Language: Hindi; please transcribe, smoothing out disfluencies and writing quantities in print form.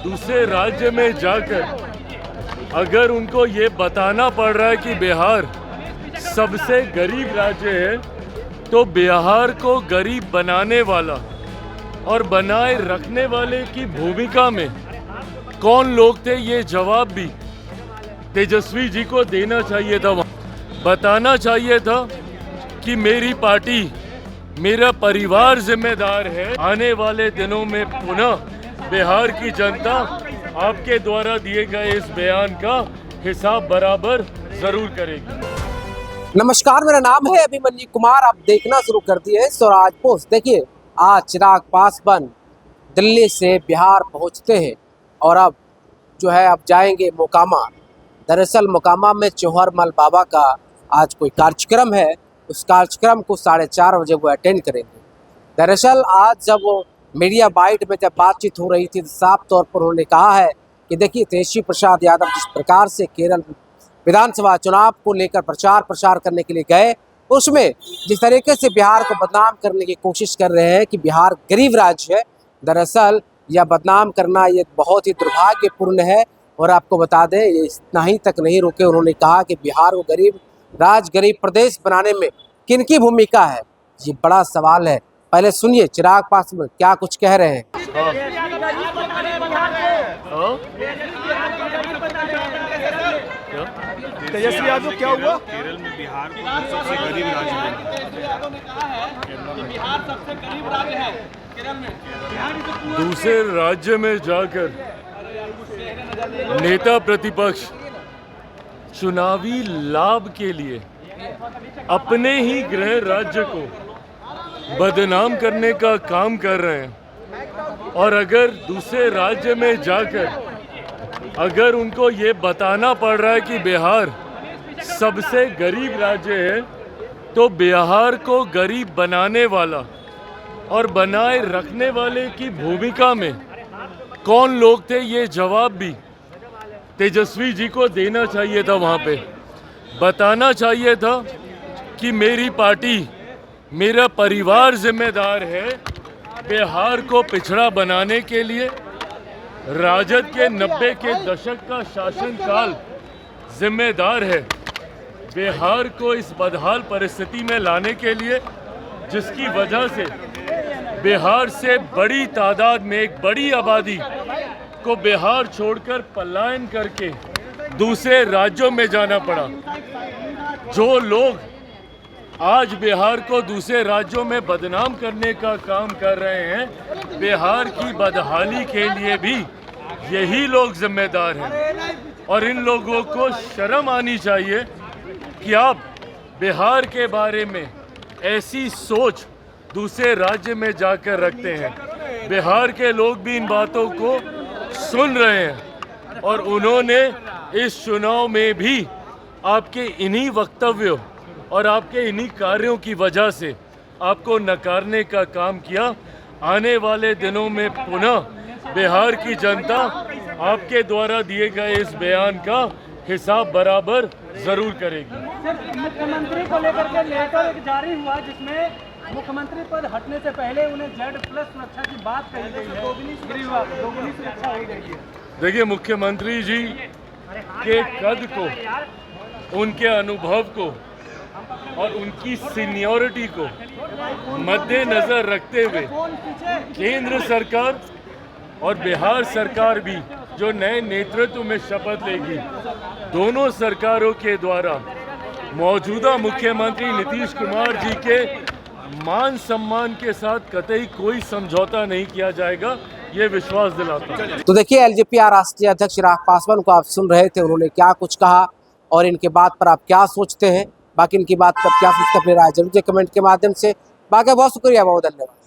दूसरे राज्य में जाकर अगर उनको ये बताना पड़ रहा है कि बिहार सबसे गरीब राज्य है, तो बिहार को गरीब बनाने वाला और बनाए रखने वाले की भूमिका में कौन लोग थे, ये जवाब भी तेजस्वी जी को देना चाहिए था। बताना चाहिए था कि मेरी पार्टी, मेरा परिवार जिम्मेदार है। आने वाले दिनों में पुनः बिहार की जनता आपके द्वारा दिए गए इस बयान का हिसाब बराबर जरूर करेगी। नमस्कार, मेरा नाम है अभिमन्यु कुमार। आप देखना शुरू कर दिए है स्वराज पोस्ट। देखिए, आज चिराग पासवान दिल्ली से बिहार पहुंचते हैं और अब जो है अब जाएंगे मोकामा। दरअसल मोकामा में चौहरमल बाबा का आज कोई कार्यक्रम है। उस कार्यक्रम को 4:30 बजे वो अटेंड करेंगे। दरअसल आज जब वो मीडिया बाइट में जब बातचीत हो रही थी, तो साफ तौर पर उन्होंने कहा है कि देखिए, तेजस्वी प्रसाद यादव जिस प्रकार से केरल विधानसभा चुनाव को लेकर प्रचार करने के लिए गए, उसमें जिस तरीके से बिहार को बदनाम करने की कोशिश कर रहे हैं कि बिहार गरीब राज्य है, दरअसल यह बदनाम करना ये बहुत ही दुर्भाग्यपूर्ण है। और आपको बता दें, ये इतना ही तक नहीं रुके, उन्होंने कहा कि बिहार को गरीब राज्य, गरीब प्रदेश बनाने में किनकी भूमिका है, ये बड़ा सवाल है। पहले सुनिए चिराग पासवान क्या कुछ कह रहे हैं। तेजस्वी यादव क्या हुआ? केरल में बिहार को सबसे गरीब राज्य है। दूसरे राज्य में जाकर नेता प्रतिपक्ष चुनावी लाभ के लिए अपने ही गृह राज्य को बदनाम करने का काम कर रहे हैं। और अगर दूसरे राज्य में जाकर अगर उनको ये बताना पड़ रहा है कि बिहार सबसे गरीब राज्य है, तो बिहार को गरीब बनाने वाला और बनाए रखने वाले की भूमिका में कौन लोग थे, ये जवाब भी तेजस्वी जी को देना चाहिए था। वहाँ पे बताना चाहिए था कि मेरी पार्टी, मेरा परिवार जिम्मेदार है बिहार को पिछड़ा बनाने के लिए। राजद के 90 के दशक का शासनकाल जिम्मेदार है बिहार को इस बदहाल परिस्थिति में लाने के लिए, जिसकी वजह से बिहार से बड़ी तादाद में एक बड़ी आबादी को बिहार छोड़कर पलायन करके दूसरे राज्यों में जाना पड़ा। जो लोग आज बिहार को दूसरे राज्यों में बदनाम करने का काम कर रहे हैं, बिहार की बदहाली के लिए भी यही लोग जिम्मेदार हैं। और इन लोगों को शर्म आनी चाहिए कि आप बिहार के बारे में ऐसी सोच दूसरे राज्य में जाकर रखते हैं। बिहार के लोग भी इन बातों को सुन रहे हैं और उन्होंने इस चुनाव में भी आपके इन्हीं वक्तव्यों और आपके इन्हीं कार्यों की वजह से आपको नकारने का काम किया। आने वाले दिनों में पुनः बिहार की जनता आपके द्वारा दिए गए इस बयान का हिसाब बराबर जरूर करेगी। मुख्यमंत्री को लेकर के लेटर एक जारी हुआ, जिसमें मुख्यमंत्री पद हटने से पहले उन्हें Z+ सुरक्षा की बात कही गई है। दोगुनी सुरक्षा हो गई है। देखिए, मुख्यमंत्री जी के कद को, उनके अनुभव को और उनकी सीनियरिटी को मद्देनजर रखते हुए केंद्र सरकार और बिहार सरकार भी जो नए नेतृत्व में शपथ लेगी, दोनों सरकारों के द्वारा मौजूदा मुख्यमंत्री नीतीश कुमार जी के मान सम्मान के साथ कतई कोई समझौता नहीं किया जाएगा, ये विश्वास दिलाता हूं। तो देखिए, एलजेपी राष्ट्रीय अध्यक्ष चिराग पासवान को आप सुन रहे थे, उन्होंने क्या कुछ कहा और इनके बात पर आप क्या सोचते हैं, बाकी इनकी बात पर क्या सोचते हैं, अपनी राय जरूर कमेंट के माध्यम से। बाकी बहुत शुक्रिया, बहुत धन्यवाद।